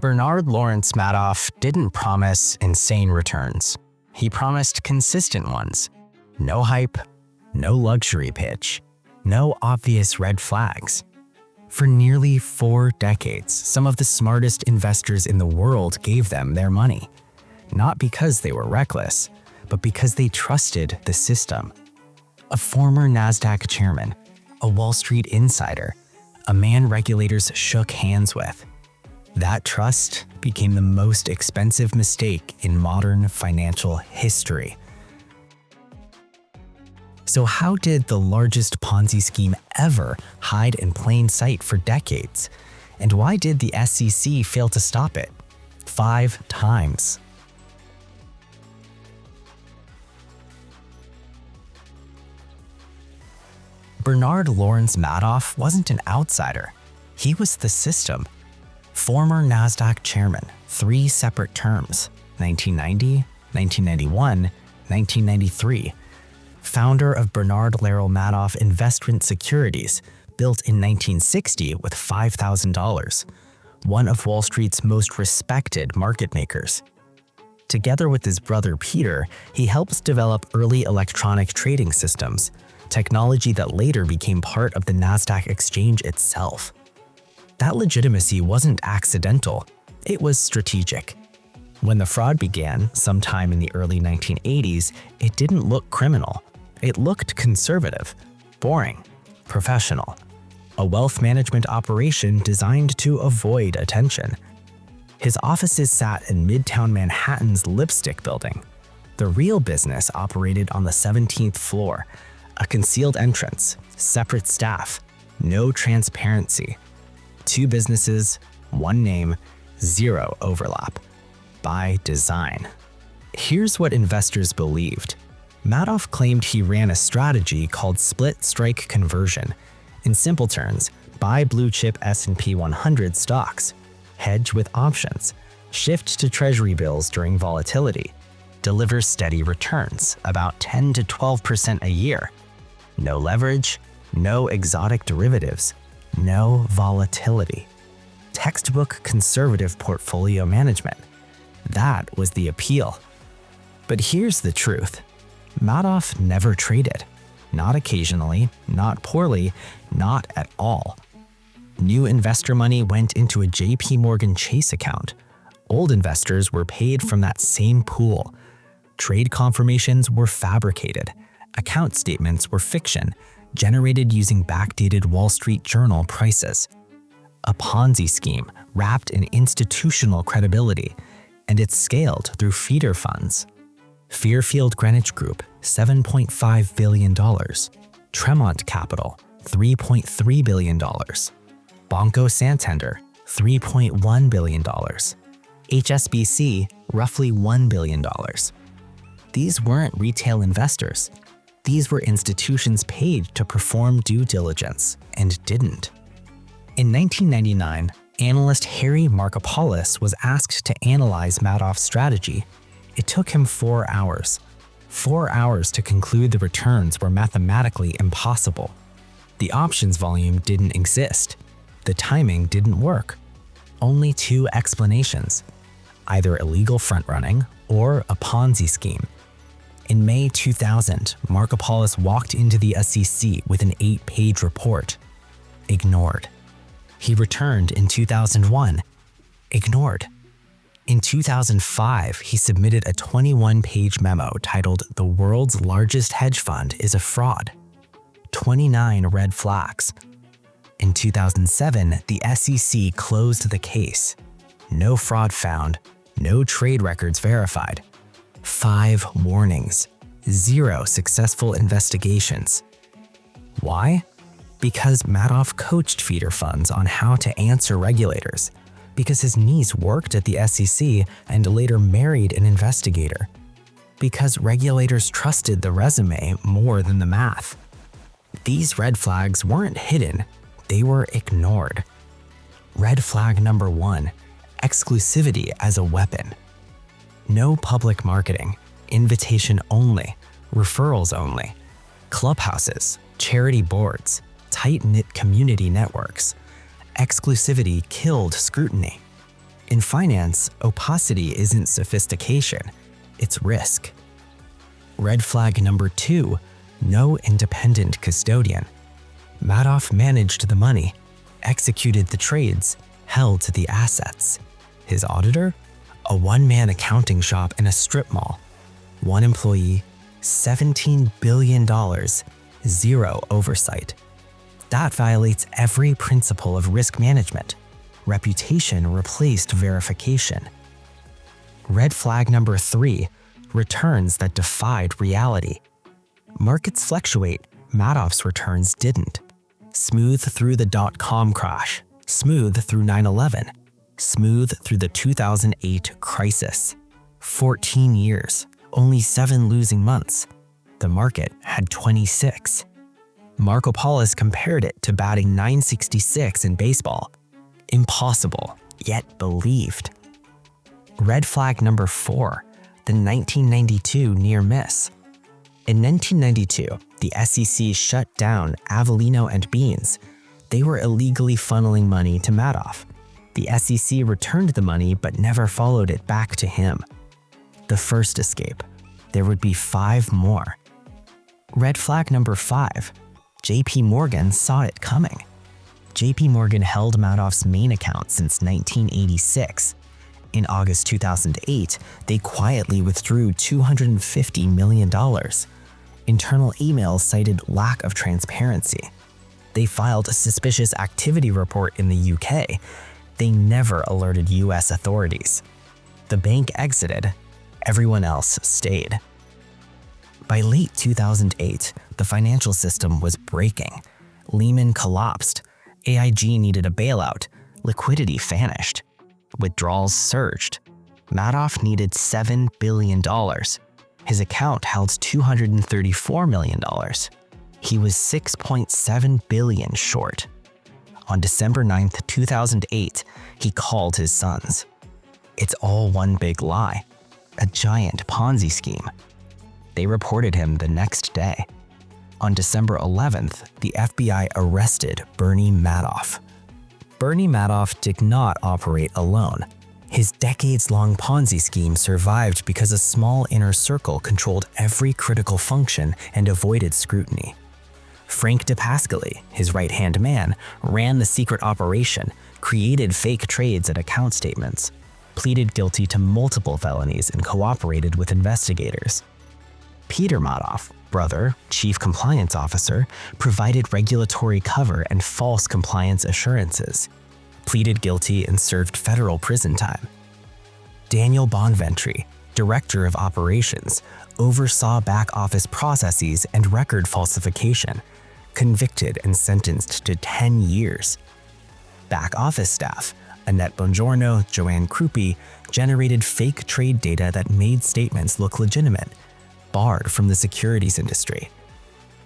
Bernard Lawrence Madoff didn't promise insane returns. He promised consistent ones. No hype, no luxury pitch, no obvious red flags. For nearly 4 decades, some of the smartest investors in the world gave them their money. Not because they were reckless, but because they trusted the system. A former NASDAQ chairman, a Wall Street insider, a man regulators shook hands with. That trust became the most expensive mistake in modern financial history. So how did the largest Ponzi scheme ever hide in plain sight for decades? And why did the SEC fail to stop it? 5 times. Bernard Lawrence Madoff wasn't an outsider. He was the system. Former NASDAQ chairman, 3 separate terms, 1990, 1991, 1993. Founder of Bernard Laurel Madoff Investment Securities, built in 1960 with $5,000. One of Wall Street's most respected market makers. Together with his brother Peter, he helped develop early electronic trading systems, technology that later became part of the NASDAQ exchange itself. That legitimacy wasn't accidental, it was strategic. When the fraud began, sometime in the early 1980s, it didn't look criminal. It looked conservative, boring, professional. A wealth management operation designed to avoid attention. His offices sat in Midtown Manhattan's Lipstick Building. The real business operated on the 17th floor, a concealed entrance, separate staff, no transparency. 2 businesses, 1 name, 0 overlap. By design. Here's what investors believed. Madoff claimed he ran a strategy called split strike conversion. In simple terms, buy blue-chip S&P 100 stocks, hedge with options, shift to treasury bills during volatility, deliver steady returns, about 10 to 12% a year. No leverage, no exotic derivatives, no volatility. Textbook conservative portfolio management. That was the appeal. But here's the truth. Madoff never traded. Not occasionally, not poorly, not at all. New investor money went into a JP Morgan Chase account. Old investors were paid from that same pool. Trade confirmations were fabricated. Account statements were fiction, generated using backdated Wall Street Journal prices. A Ponzi scheme wrapped in institutional credibility, and it scaled through feeder funds. Fairfield Greenwich Group, $7.5 billion. Tremont Capital, $3.3 billion. Banco Santander, $3.1 billion. HSBC, roughly $1 billion. These weren't retail investors. These were institutions paid to perform due diligence, and didn't. In 1999, analyst Harry Markopolos was asked to analyze Madoff's strategy. It took him 4 hours. 4 hours to conclude the returns were mathematically impossible. The options volume didn't exist. The timing didn't work. Only 2 explanations: either illegal front-running or a Ponzi scheme. In May 2000, Markopolos walked into the SEC with an 8-page report. Ignored. He returned in 2001. Ignored. In 2005, he submitted a 21-page memo titled "The World's Largest Hedge Fund is a Fraud." 29 red flags. In 2007, the SEC closed the case. No fraud found, no trade records verified. 5 warnings, 0 successful investigations. Why? Because Madoff coached feeder funds on how to answer regulators. Because his niece worked at the SEC and later married an investigator. Because regulators trusted the resume more than the math. These red flags weren't hidden, they were ignored. Red flag number 1, exclusivity as a weapon. No public marketing, invitation only, referrals only, clubhouses, charity boards, tight-knit community networks. Exclusivity killed scrutiny. In finance, opacity isn't sophistication, it's risk. Red flag number 2, no independent custodian. Madoff managed the money, executed the trades, held the assets. His auditor? A one-man accounting shop in a strip mall. One employee, $17 billion, zero oversight. That violates every principle of risk management. Reputation replaced verification. Red flag number 3, returns that defied reality. Markets fluctuate, Madoff's returns didn't. Smooth through the dot-com crash, smooth through 9/11, smooth through the 2008 crisis. 14 years, only 7 losing months. The market had 26. Marco Paulos compared it to batting .966 in baseball. Impossible, yet believed. Red flag number 4, the 1992 near miss. In 1992, the SEC shut down Avellino and Beans. They were illegally funneling money to Madoff. The SEC returned the money but never followed it back to him. The first escape. There would be 5 more. Red flag number 5, JP Morgan saw it coming. JP Morgan held Madoff's main account since 1986. In August 2008, they quietly withdrew $250 million. Internal emails cited lack of transparency. They filed a suspicious activity report in the UK. They never alerted US authorities. The bank exited. Everyone else stayed. By late 2008, the financial system was breaking. Lehman collapsed. AIG needed a bailout. Liquidity vanished. Withdrawals surged. Madoff needed $7 billion. His account held $234 million. He was $6.7 billion short. On December 9, 2008, he called his sons. It's all one big lie. A giant Ponzi scheme. They reported him the next day. On December 11th, the FBI arrested Bernie Madoff. Bernie Madoff did not operate alone. His decades-long Ponzi scheme survived because a small inner circle controlled every critical function and avoided scrutiny. Frank DePascali, his right-hand man, ran the secret operation, created fake trades and account statements, pleaded guilty to multiple felonies, and cooperated with investigators. Peter Madoff, brother, chief compliance officer, provided regulatory cover and false compliance assurances, pleaded guilty and served federal prison time. Daniel Bonventry, director of operations, oversaw back-office processes and record falsification, convicted and sentenced to 10 years. Back-office staff, Annette Bongiorno, Joanne Krupi, generated fake trade data that made statements look legitimate, barred from the securities industry.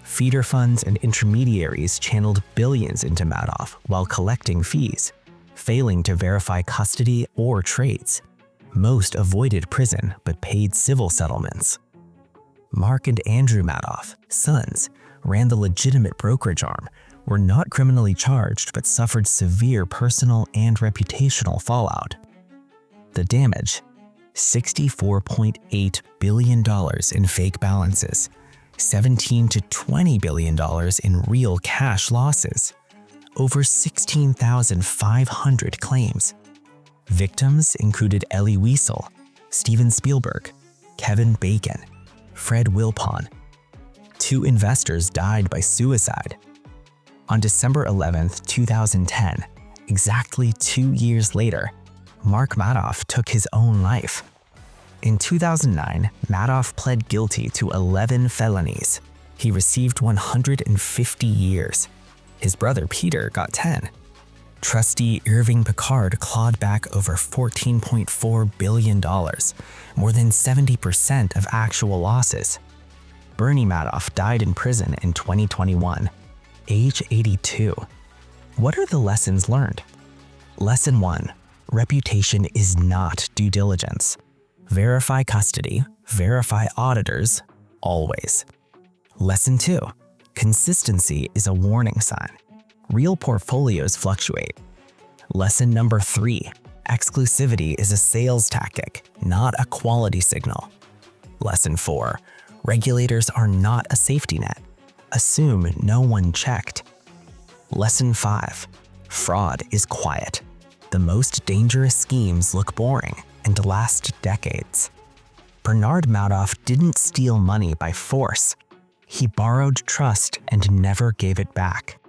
Feeder funds and intermediaries channeled billions into Madoff while collecting fees, failing to verify custody or trades. Most avoided prison but paid civil settlements. Mark and Andrew Madoff, sons, ran the legitimate brokerage arm, were not criminally charged but suffered severe personal and reputational fallout. The damage: $64.8 billion in fake balances, $17 to $20 billion in real cash losses, over 16,500 claims. Victims included Elie Wiesel, Steven Spielberg, Kevin Bacon, Fred Wilpon. 2 investors died by suicide. On December 11, 2010, exactly 2 years later, Mark Madoff took his own life. In 2009, Madoff pled guilty to 11 felonies. He received 150 years. His brother Peter got 10. Trustee Irving Picard clawed back over $14.4 billion, more than 70% of actual losses. Bernie Madoff died in prison in 2021, age 82. What are the lessons learned? Lesson 1. Reputation is not due diligence. Verify custody, verify auditors, always. Lesson 2. Consistency is a warning sign. Real portfolios fluctuate. Lesson number 3. Exclusivity is a sales tactic, not a quality signal. Lesson 4. Regulators are not a safety net. Assume no one checked. Lesson 5. Fraud is quiet. The most dangerous schemes look boring and last decades. Bernard Madoff didn't steal money by force. He borrowed trust and never gave it back.